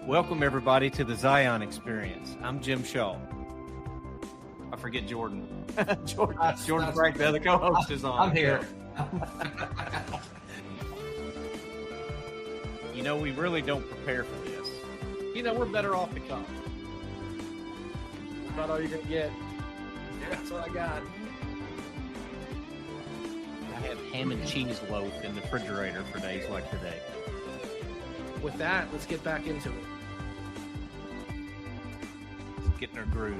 Welcome, everybody, to the Zion Experience. I'm Jim Shaw. I forget Jordan. Jordan Frank, the other co-host, is on. I'm here. You know, we really don't prepare for this. You know, we're better off to come. That's about all you're going to get. Yeah, that's what I got. I have ham and cheese loaf in the refrigerator for days like today. With that, let's get back into it. Let's get in our groove.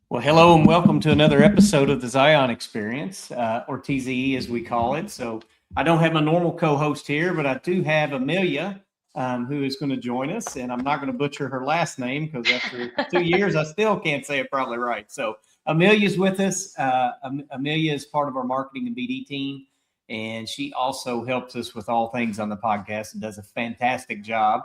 Well, hello and welcome to another episode of the Zion Experience, or TZE as we call it. So I don't have my normal co-host here, but I do have Amelia, who is going to join us. And I'm not going to butcher her last name because after 2 years, I still can't say it probably right. So Amelia's with us. Amelia is part of our marketing and BD team, and she also helps us with all things on the podcast and does a fantastic job.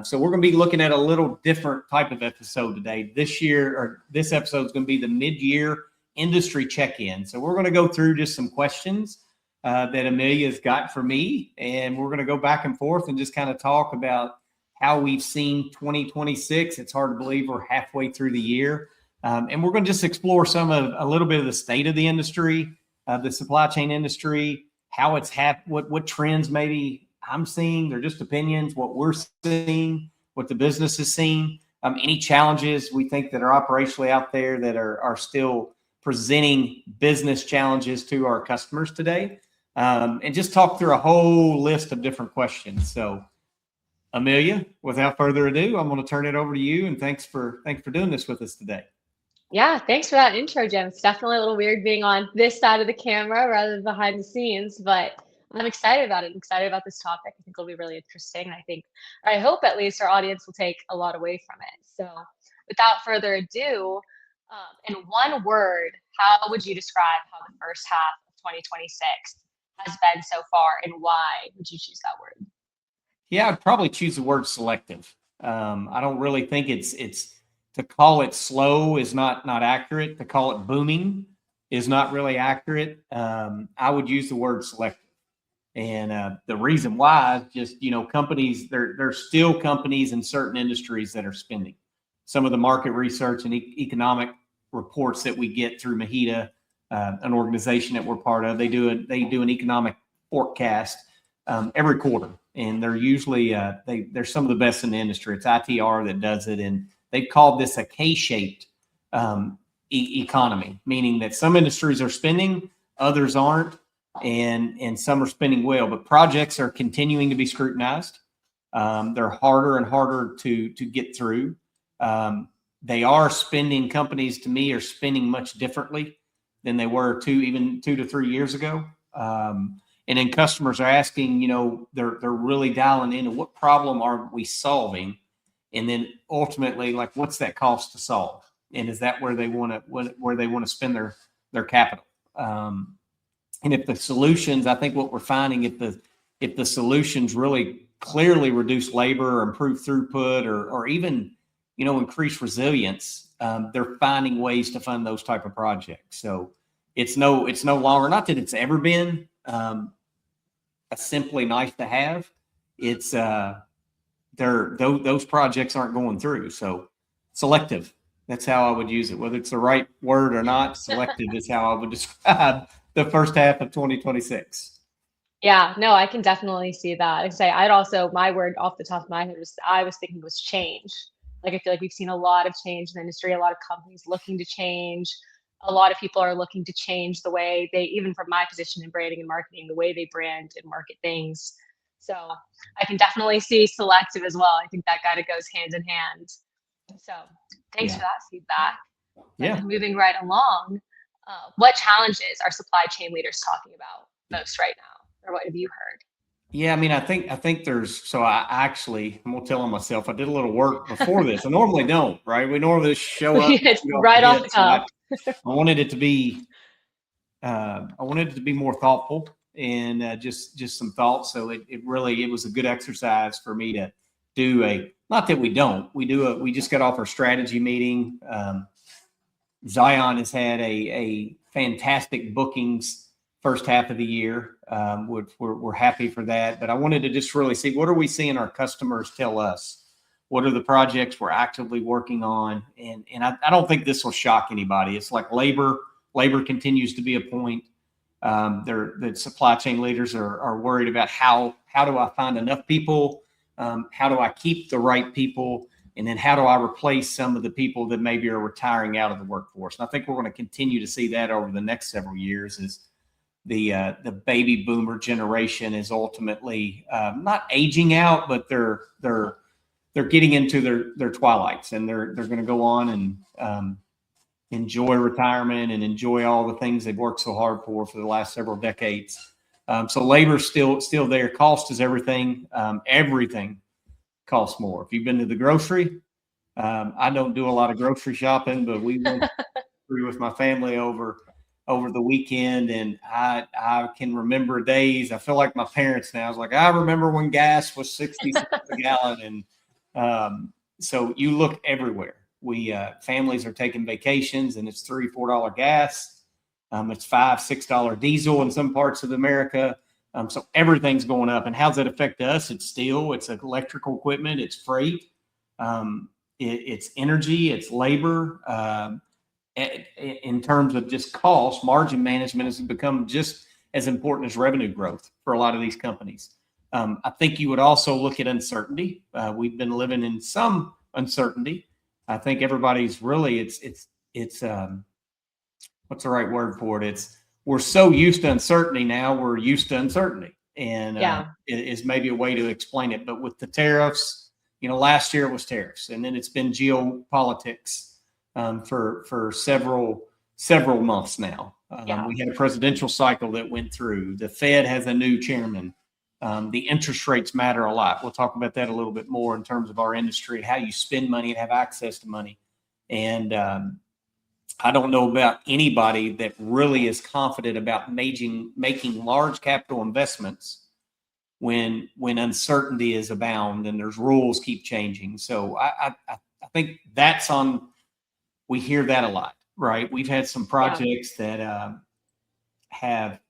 So we're going to be looking at a little different type of episode today. This episode is going to be the mid-year industry check-in. So we're going to go through just some questions that Amelia's got for me, and we're going to go back and forth and just kind of talk about how we've seen 2026. It's hard to believe we're halfway through the year. And we're going to just explore a little bit of the state of the industry, the supply chain industry, how it's what trends maybe I'm seeing. They're just opinions, what we're seeing, what the business is seeing, any challenges we think that are operationally out there that are still presenting business challenges to our customers today, and just talk through a whole list of different questions. So, Amelia, without further ado, I'm going to turn it over to you, and thanks for doing this with us today. Yeah, thanks for that intro, Jim. It's definitely a little weird being on this side of the camera rather than behind the scenes, but I'm excited about it. I'm excited about this topic. I think it'll be really interesting. I hope at least our audience will take a lot away from it. So without further ado, in one word, how would you describe how the first half of 2026 has been so far, and why would you choose that word? Yeah, I'd probably choose the word selective. I don't really think it's to call it slow is not accurate. To call it booming is not really accurate. I would use the word selective. And the reason why is just, companies, there's still companies in certain industries that are spending. Some of the market research and economic reports that we get through Mahita, an organization that we're part of, they do an economic forecast every quarter. And they're usually, they're some of the best in the industry. It's ITR that does it. And they've called this a K-shaped economy, meaning that some industries are spending, others aren't, and some are spending well. But projects are continuing to be scrutinized. They're harder and harder to get through. They are spending. Companies, to me, are spending much differently than they were 2 to 3 years ago. And then customers are asking, they're really dialing into what problem are we solving. And then ultimately, like, what's that cost to solve? And is that where they want to spend their capital? And if the solutions, I think what we're finding, if the solutions really clearly reduce labor or improve throughput or even, increase resilience, they're finding ways to fund those type of projects. So it's no longer, not that it's ever been a simply nice to have. It's those projects aren't going through. So selective, that's how I would use it. Whether it's the right word or not, selective is how I would describe the first half of 2026. Yeah, no, I can definitely see that. My word off the top of my head was thinking was change. Like, I feel like we've seen a lot of change in the industry, a lot of companies looking to change. A lot of people are looking to change the way they, even from my position in branding and marketing, the way they brand and market things. So I can definitely see selective as well. I think that kind of goes hand in hand. So thanks for that feedback. Yeah. Moving right along, what challenges are supply chain leaders talking about most right now, or what have you heard? Yeah, I mean, I think there's, so I'm going to tell on myself, I did a little work before this. I normally don't, right? We normally just show up. It's right off the top. I wanted it to be more thoughtful and just some thoughts. So it was a good exercise for me to do not that we don't, we just got off our strategy meeting. Zion has had a fantastic bookings first half of the year. We're happy for that. But I wanted to just really see, what are we seeing our customers tell us? What are the projects we're actively working on? And I don't think this will shock anybody. It's like labor. Labor continues to be a point. The supply chain leaders are worried about how do I find enough people? How do I keep the right people? And then how do I replace some of the people that maybe are retiring out of the workforce? And I think we're going to continue to see that over the next several years as the baby boomer generation is ultimately not aging out, but they're getting into their twilights, and they're going to go on and enjoy retirement and enjoy all the things they've worked so hard for the last several decades. So labor's still there. Cost is everything. Everything costs more. If you've been to the grocery, I don't do a lot of grocery shopping, but we went through with my family over the weekend, and I can remember days. I feel like my parents now. I was like, I remember when gas was 60 cents a gallon, and so you look everywhere. Families are taking vacations, and it's $3-4 gas. It's $5-6 diesel in some parts of America. So everything's going up. And how's that affect us? It's steel, it's electrical equipment, it's freight, it's energy, it's labor. In terms of just cost, margin management has become just as important as revenue growth for a lot of these companies. I think you would also look at uncertainty. We've been living in some uncertainty. I think everybody's really, it's what's the right word for it? We're so used to uncertainty now, we're used to uncertainty. And it is maybe a way to explain it. But with the tariffs, last year it was tariffs, and then it's been geopolitics for several months now. We had a presidential cycle that went through. The Fed has a new chairman. The interest rates matter a lot. We'll talk about that a little bit more in terms of our industry, how you spend money and have access to money. And I don't know about anybody that really is confident about making large capital investments when uncertainty is abound and there's rules keep changing. So I think that's on. We hear that a lot, right? We've had some projects that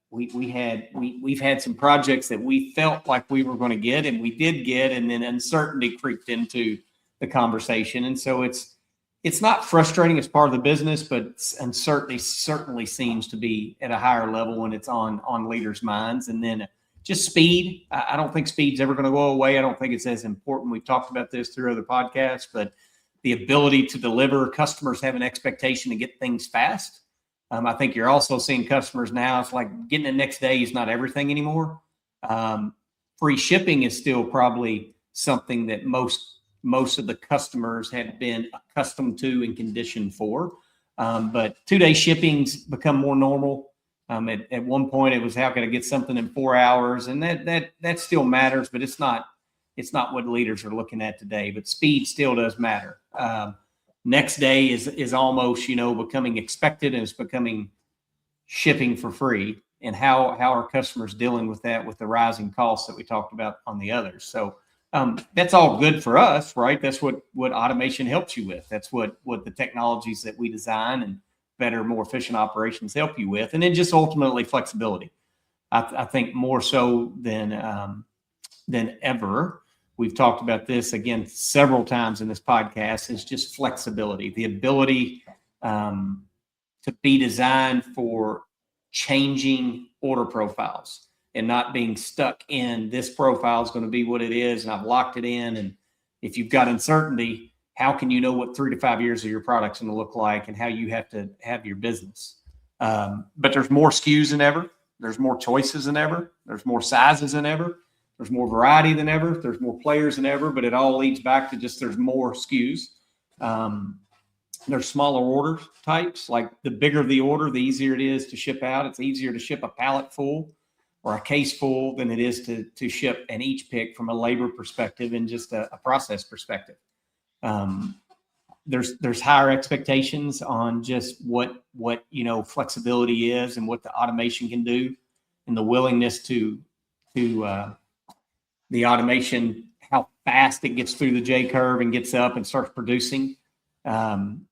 we've had some projects that we felt like we were going to get, and we did get, and then uncertainty creeped into the conversation. And so it's not frustrating as part of the business, but uncertainty certainly seems to be at a higher level when it's on leaders' minds. And then just speed. I don't think speed's ever going to go away. I don't think it's as important. We've talked about this through other podcasts, but the ability to deliver, customers have an expectation to get things fast. I think you're also seeing customers now, it's like getting it next day is not everything anymore. Free shipping is still probably something that most of the customers have been accustomed to and conditioned for. But 2-day shipping's become more normal. At one point it was, how can I get something in 4 hours? And that still matters, but it's not what leaders are looking at today. But speed still does matter. Next day is almost, becoming expected, and it's becoming shipping for free. And how are customers dealing with that, with the rising costs that we talked about on the others? So that's all good for us, right? That's what automation helps you with. That's what the technologies that we design and better, more efficient operations help you with. And then just ultimately flexibility. I think more so than ever. We've talked about this again several times in this podcast, is just flexibility, the ability to be designed for changing order profiles and not being stuck in this profile is going to be what it is, and I've locked it in. And if you've got uncertainty, how can you know what 3 to 5 years of your product's going to look like and how you have to have your business? But there's more SKUs than ever. There's more choices than ever. There's more sizes than ever. There's more variety than ever. There's more players than ever, but it all leads back to just there's more SKUs. There's smaller order types. Like the bigger the order, the easier it is to ship out. It's easier to ship a pallet full or a case full than it is to ship an each pick from a labor perspective and just a process perspective. There's higher expectations on just what flexibility is and what the automation can do, and the willingness to the automation, how fast it gets through the J curve and gets up and starts producing. And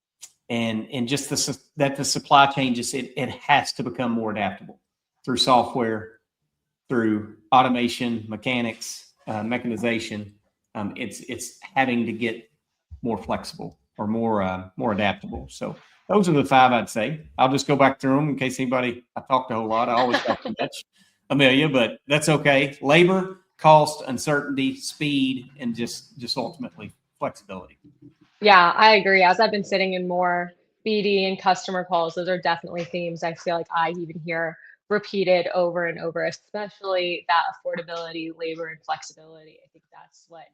just that the supply chain it has to become more adaptable through software, through automation, mechanics, mechanization. It's having to get more flexible or more adaptable. So those are the 5 I'd say. I'll just go back through them in case anybody, I talked a whole lot. I always talk too much, Amelia, but that's okay. Labor, cost, uncertainty, speed, and just ultimately flexibility. Yeah, I agree. As I've been sitting in more BD and customer calls, those are definitely themes I feel like I even hear repeated over and over, especially that affordability, labor, and flexibility. I think that's what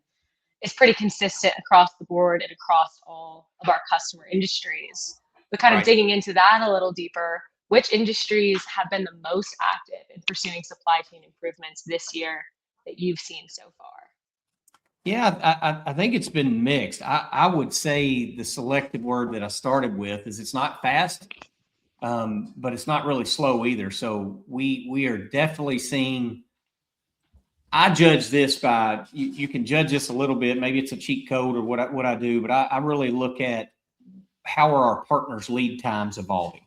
is pretty consistent across the board and across all of our customer industries. But kind of Right. digging into that a little deeper, which industries have been the most active in pursuing supply chain improvements this year that you've seen so far? Yeah, I think it's been mixed. I would say the selective word that I started with is it's not fast, but it's not really slow either. So we are definitely seeing. I judge this by you can judge this a little bit. Maybe it's a cheat code or what I do, but I really look at how are our partners' lead times evolving.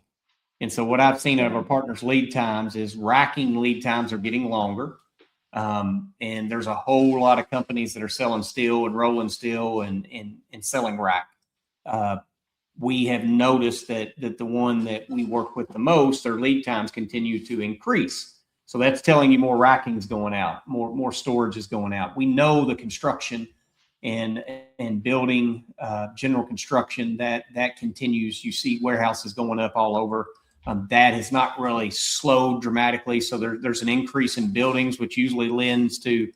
And so what I've seen of our partners' lead times is racking lead times are getting longer. And there's a whole lot of companies that are selling steel and rolling steel and selling rack. We have noticed that the one that we work with the most, their lead times continue to increase. So that's telling you more racking is going out, more storage is going out. We know the construction and building, general construction that continues. You see warehouses going up all over. That has not really slowed dramatically. So there's an increase in buildings, which usually lends to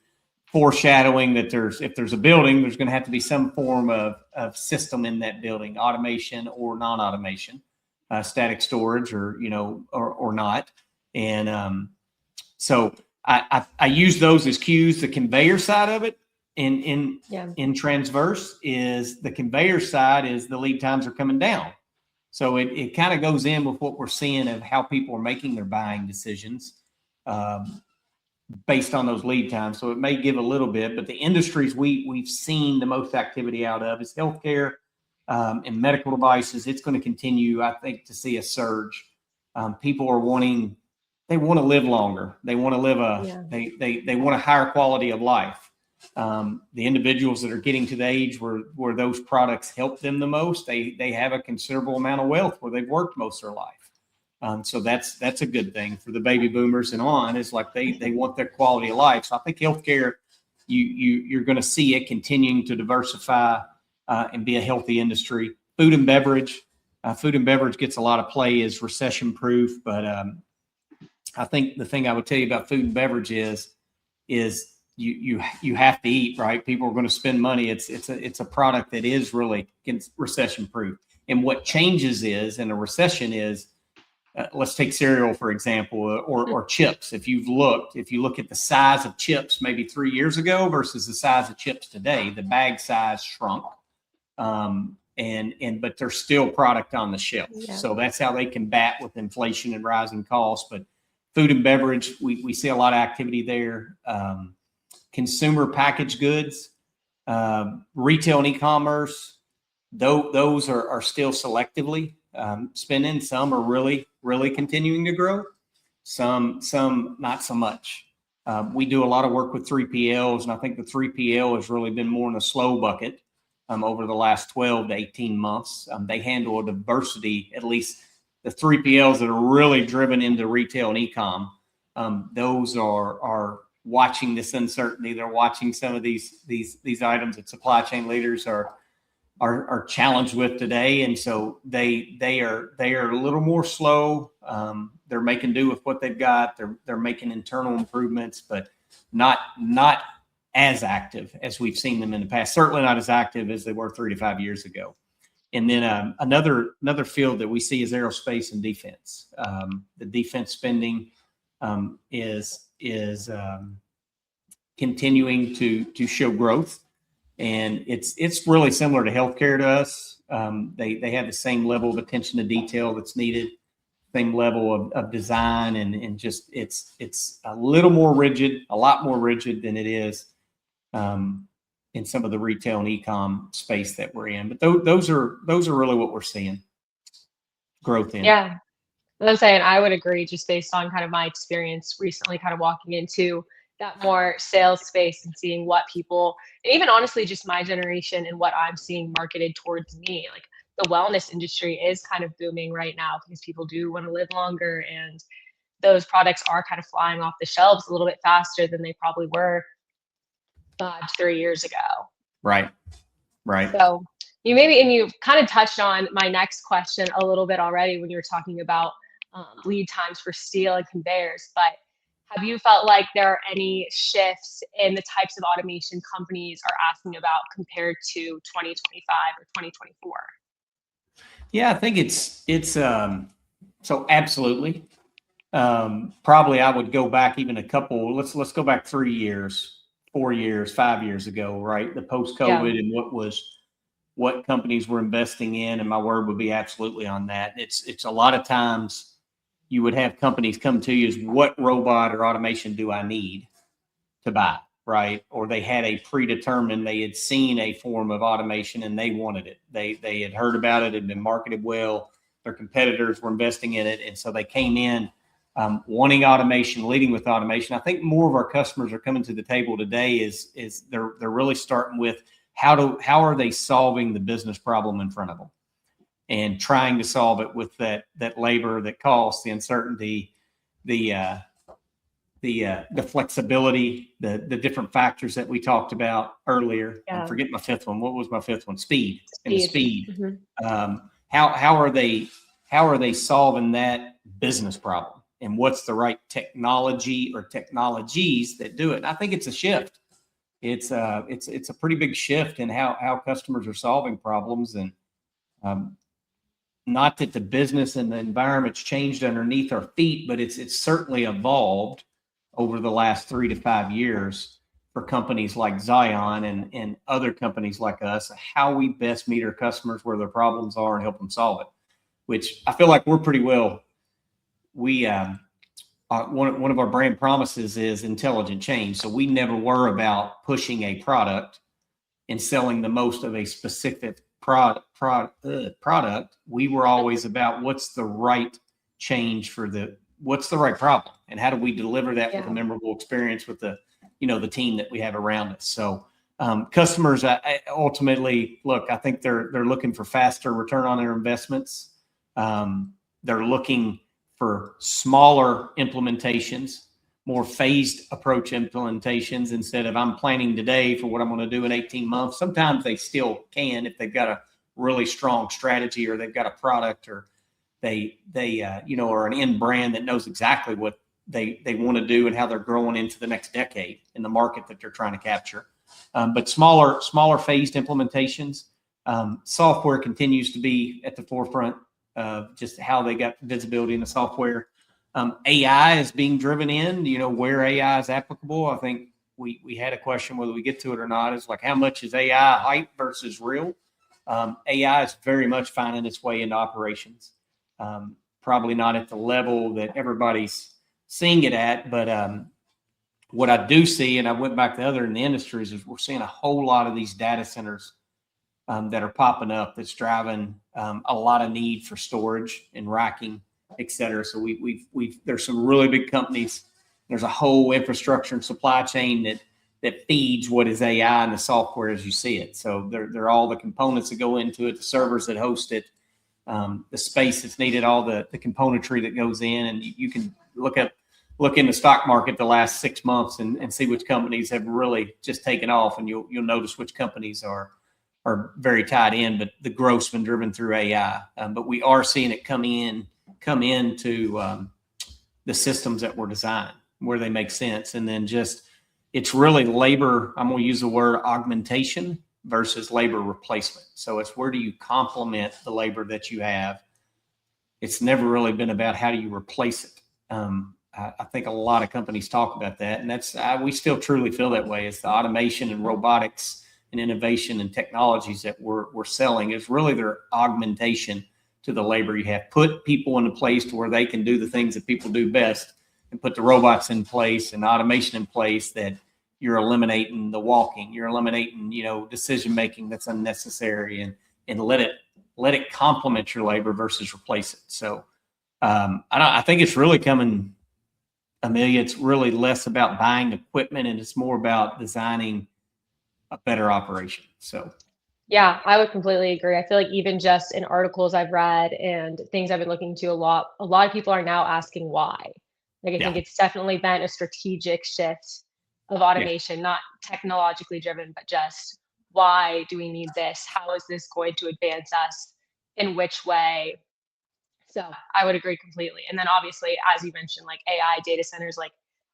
foreshadowing that if there's a building, there's going to have to be some form of system in that building, automation or non-automation, static storage or not. And so I use those as cues. The conveyor side of it in transverse is the conveyor side is the lead times are coming down. So it kind of goes in with what we're seeing of how people are making their buying decisions based on those lead times. So it may give a little bit, but the industries we've seen the most activity out of is healthcare and medical devices. It's going to continue, I think, to see a surge. People are they want to live longer. They want to live they want a higher quality of life. The individuals that are getting to the age where those products help them the most, they have a considerable amount of wealth where they've worked most of their life. So that's a good thing for the baby boomers and on is like they want their quality of life. So I think healthcare, you're going to see it continuing to diversify and be a healthy industry. Food and beverage gets a lot of play as recession proof, but I think the thing I would tell you about food and beverage is you have to eat, right? People are going to spend money. It's a product that is really recession proof. And what changes is in a recession is, let's take cereal, for example, or chips. If you look at the size of chips maybe 3 years ago versus the size of chips today, the bag size shrunk. But there's still product on the shelf. Yeah. So that's how they combat with inflation and rising costs. But food and beverage, we see a lot of activity there. Consumer packaged goods, retail and e-commerce, those are still selectively spending. Some are really, really continuing to grow. Some not so much. We do a lot of work with 3PLs, and I think the 3PL has really been more in a slow bucket over the last 12 to 18 months. They handle a diversity, at least the 3PLs that are really driven into retail and e-com. Those are watching this uncertainty. They're watching some of these items that supply chain leaders are challenged with today, and so they are a little more slow. They're making do with what they've got. They're making internal improvements, but not as active as we've seen them in the past. Certainly not as active as they were 3 to 5 years ago. And then another field that we see is aerospace and defense. The defense spending is continuing to show growth, and it's really similar to healthcare to us. They have the same level of attention to detail that's needed, same level of design, and just it's a little more rigid, a lot more rigid than it is in some of the retail and e-com space that we're in. But those are really what we're seeing growth in. Yeah. I'm saying I would agree just based on kind of my experience recently kind of walking into that more sales space and seeing what people, and even honestly just my generation and what I'm seeing marketed towards me. Like the wellness industry is kind of booming right now because people do want to live longer, and those products are kind of flying off the shelves a little bit faster than they probably were 5 to 3 years ago. Right. Right. So you maybe, and you kind of touched on my next question a little bit already when you were talking about lead times for steel and conveyors, but have you felt like there are any shifts in the types of automation companies are asking about compared to 2025 or 2024? Yeah, I think so absolutely. Probably I would go back even a couple, let's go back 3 years, 4 years, 5 years ago, right? The Yeah. post-COVID and what companies were investing in, and my word would be absolutely on that. It's a lot of times you would have companies come to you as, what robot or automation do I need to buy, right? Or they had a predetermined, they had seen a form of automation and they wanted it. They had heard about it, it had been marketed well, their competitors were investing in it, and so they came in wanting automation, leading with automation. I think more of our customers are coming to the table today is they're really starting with how are they solving the business problem in front of them, and trying to solve it with that labor, that cost, the uncertainty, the flexibility, the different factors that we talked about earlier. Yeah. I forget my fifth one. What was my fifth one? Speed. And the speed. Mm-hmm. How are they solving that business problem? And what's the right technology or technologies that do it? And I think it's a shift. It's a pretty big shift in how customers are solving problems, and not that the business and the environment's changed underneath our feet, but it's certainly evolved over the last 3 to 5 years for companies like Zion and other companies like us, how we best meet our customers where their problems are and help them solve it. Which I feel like we're pretty well. One of our brand promises is intelligent change. So we never were about pushing a product and selling the most of a specific product. We were always about what's the right change for what's the right problem, and how do we deliver that with a memorable experience with the team that we have around us. So customers ultimately, look, I think they're looking for faster return on their investments. They're looking for smaller implementations, more phased approach implementations, instead of I'm planning today for what I'm going to do in 18 months. Sometimes they still can if they've got a really strong strategy, or they've got a product, or they are an end brand that knows exactly what they want to do and how they're growing into the next decade in the market that they're trying to capture. But smaller phased implementations. Software continues to be at the forefront of just how they got visibility in the software. AI is being driven in, where AI is applicable. I think we had a question, whether we get to it or not, is like, how much is AI hype versus real? AI is very much finding its way into operations. Probably not at the level that everybody's seeing it at, but what I do see, and I went back to other in the industries, is we're seeing a whole lot of these data centers that are popping up, that's driving a lot of need for storage and racking, et cetera. So there's some really big companies. There's a whole infrastructure and supply chain that feeds what is AI and the software as you see it. So they're all the components that go into it, the servers that host it, the space that's needed, all the componentry that goes in. And you can look in the stock market the last 6 months and see which companies have really just taken off, and you'll notice which companies are very tied in, but the growth's been driven through AI. But we are seeing it come into the systems that were designed, where they make sense. And then it's really labor, I'm going to use the word augmentation versus labor replacement. So it's, where do you complement the labor that you have? It's never really been about how do you replace it. I think a lot of companies talk about that, and we still truly feel that way. It's the automation and robotics and innovation and technologies that we're selling is really their augmentation to the labor you have. Put people in a place to where they can do the things that people do best, and put the robots in place and automation in place that you're eliminating the walking, you're eliminating, decision making that's unnecessary, and let it complement your labor versus replace it. So I think it's really coming, Amelia. It's really less about buying equipment and it's more about designing a better operation. So Yeah, I would completely agree. I feel like even just in articles I've read and things I've been looking to a lot of people are now asking why. Like I yeah, think it's definitely been a strategic shift of yeah, automation, not technologically driven, but just why do we need this? How is this going to advance us? In which way? So I would agree completely. And then obviously, as you mentioned, like AI data centers, like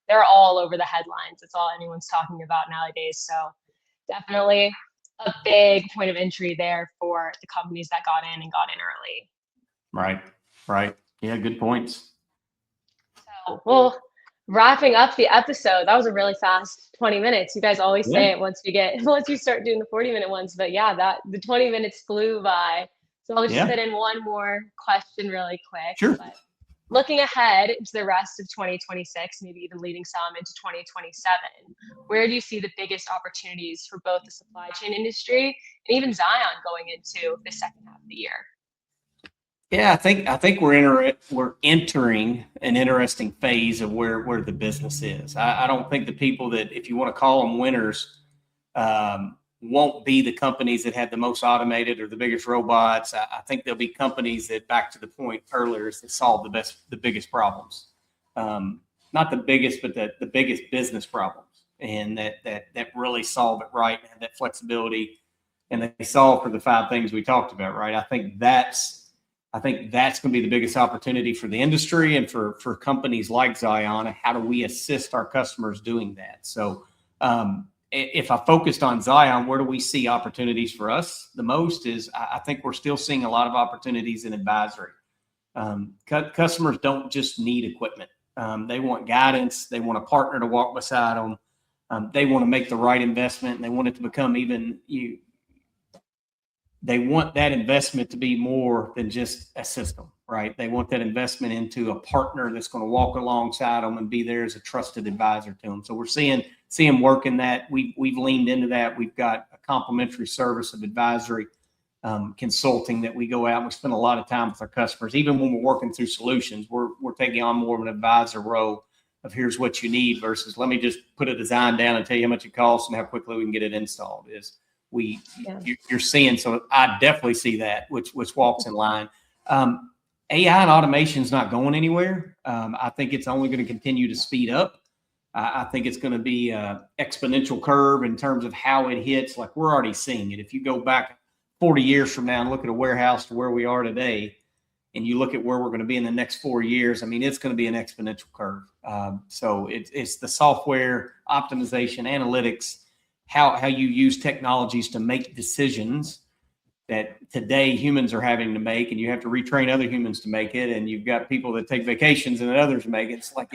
they're all over the headlines. It's all anyone's talking about nowadays. So definitely a big point of entry there for the companies that got in and got in early. right, right. Yeah, good points. So, well, wrapping up the episode, that was a really fast 20 minutes. You guys always say Yeah, it once we get once we start doing the 40-minute ones, but yeah, that the 20 minutes flew by. So I'll just yeah, fit in one more question really quick. sure. But looking ahead to the rest of 2026, maybe even leading some into 2027, where do you see the biggest opportunities for both the supply chain industry and even Zion going into the second half of the year? Yeah, I think we're entering an interesting phase of where the business is. I don't think the people that, if you want to call them winners, won't be the companies that have the most automated or the biggest robots. I think there'll be companies that, back to the point earlier, is that solve the biggest problems. Not the biggest, but the biggest business problems, and that really solve it right and have that flexibility, and they solve for the five things we talked about, right? I think that's going to be the biggest opportunity for the industry and for companies like Zion. How do we assist our customers doing that? So, if I focused on Zion, where do we see opportunities for us the most? Is I think we're still seeing a lot of opportunities in advisory. Customers don't just need equipment; they want guidance. They want a partner to walk beside them. They want to make the right investment, and they want it to become even you. They want that investment to be more than just a system, right? They want that investment into a partner that's going to walk alongside them and be there as a trusted advisor to them. So we're seeing work in that. We've leaned into that. We've got a complimentary service of advisory consulting that we go out and we spend a lot of time with our customers. Even when we're working through solutions, we're taking on more of an advisor role of here's what you need versus let me just put a design down and tell you how much it costs and how quickly we can get it installed. You're seeing, so I definitely see that, which walks in line. AI and automation is not going anywhere. I think it's only going to continue to speed up. I think it's going to be an exponential curve in terms of how it hits. Like we're already seeing it. If you go back 40 years from now and look at a warehouse to where we are today, and you look at where we're going to be in the next 4 years, I mean, it's going to be an exponential curve. So it's the software optimization, analytics, how you use technologies to make decisions that today humans are having to make, and you have to retrain other humans to make it. And you've got people that take vacations and others make it. It's like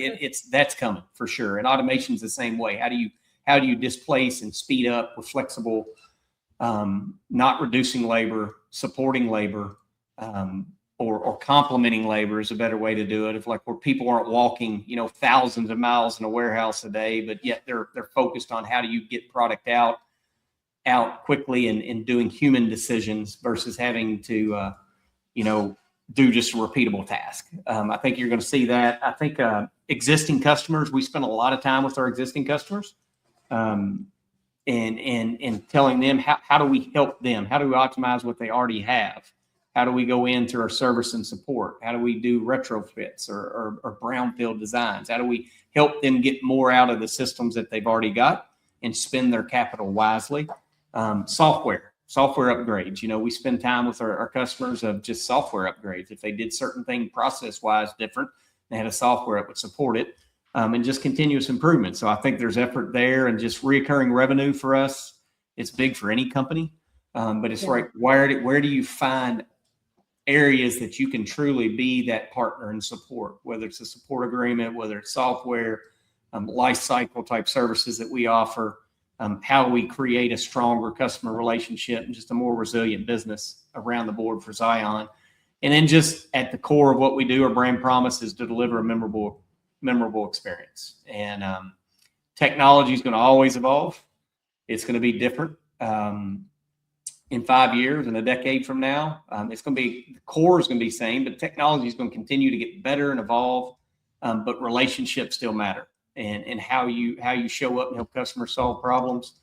that's coming for sure. And automation is the same way. How do you displace and speed up with flexible, not reducing labor, supporting labor, or complementing labor is a better way to do it. If like where people aren't walking, thousands of miles in a warehouse a day, but yet they're focused on how do you get product out quickly and doing human decisions versus having to, do just a repeatable task. I think you're going to see that. I think existing customers, we spend a lot of time with our existing customers, and telling them how do we help them? How do we optimize what they already have? How do we go into our service and support? How do we do retrofits or brownfield designs? How do we help them get more out of the systems that they've already got and spend their capital wisely? Software upgrades. We spend time with our customers of just software upgrades. If they did certain things process-wise different, they had a software that would support it, and just continuous improvement. So I think there's effort there, and just reoccurring revenue for us. It's big for any company, but it's right. Where do you find areas that you can truly be that partner and support, whether it's a support agreement, whether it's software, life cycle type services that we offer, how we create a stronger customer relationship and just a more resilient business around the board for Zion. And then just at the core of what we do, our brand promise is to deliver a memorable experience. And technology is going to always evolve. It's going to be different. in 5 years and a decade from now. It's going to be, the core is going to be the same, but technology is going to continue to get better and evolve. But relationships still matter, and how you show up and help customers solve problems,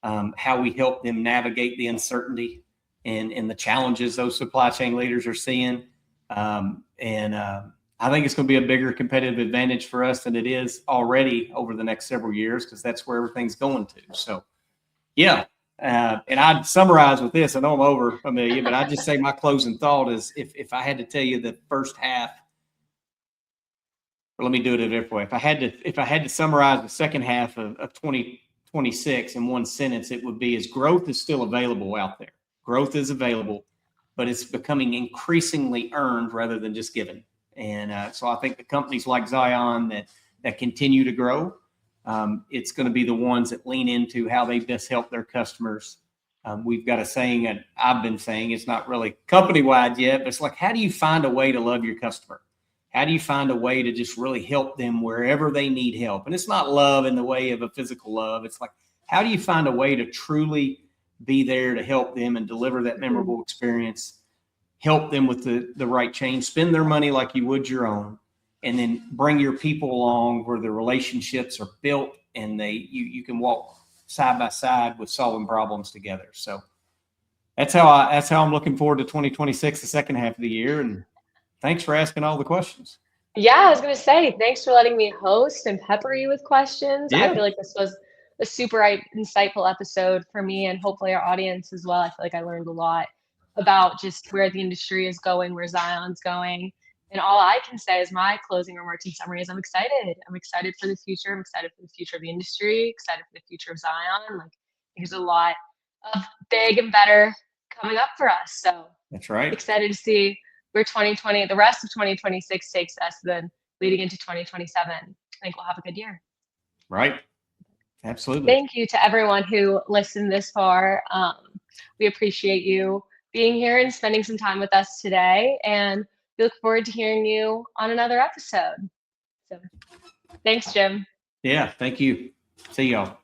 how we help them navigate the uncertainty and the challenges those supply chain leaders are seeing. I think it's going to be a bigger competitive advantage for us than it is already over the next several years, because that's where everything's going to. So, yeah. And I'd summarize with this. I know I'm over, Amelia, but I'd just say my closing thought is, if I had to tell you the first half, or let me do it a different way. If I had to summarize the second half of 2026 in one sentence, it would be, is growth is still available out there. Growth is available, but it's becoming increasingly earned rather than just given. And so I think the companies like Zion that continue to grow, it's going to be the ones that lean into how they best help their customers. We've got a saying that I've been saying, it's not really company-wide yet, but it's like, how do you find a way to love your customer? How do you find a way to just really help them wherever they need help? And it's not love in the way of a physical love. It's like, how do you find a way to truly be there to help them and deliver that memorable experience, help them with the right change, spend their money like you would your own, and then bring your people along where the relationships are built and you can walk side by side with solving problems together. So that's how I'm looking forward to 2026, the second half of the year. And thanks for asking all the questions. Yeah, I was going to say, thanks for letting me host and pepper you with questions. Yeah. I feel like this was a super insightful episode for me, and hopefully our audience as well. I feel like I learned a lot about just where the industry is going, where Zion's going. And all I can say is my closing remarks and summary is I'm excited. I'm excited for the future. I'm excited for the future of the industry, excited for the future of Zion. Like, there's a lot of big and better coming up for us. So That's right. excited to see where the rest of 2026 takes us, then leading into 2027. I think we'll have a good year. Right. Absolutely. Thank you to everyone who listened this far. We appreciate you being here and spending some time with us today, and we look forward to hearing you on another episode. So thanks, Jim. Yeah, thank you. See y'all.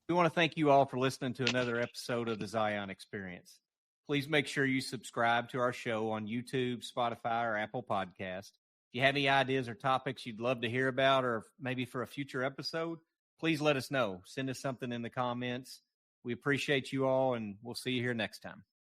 We want to thank you all for listening to another episode of the Zion Experience. Please make sure you subscribe to our show on YouTube, Spotify, or Apple Podcast. If you have any ideas or topics you'd love to hear about, or maybe for a future episode, please let us know. Send us something in the comments. We appreciate you all, and we'll see you here next time.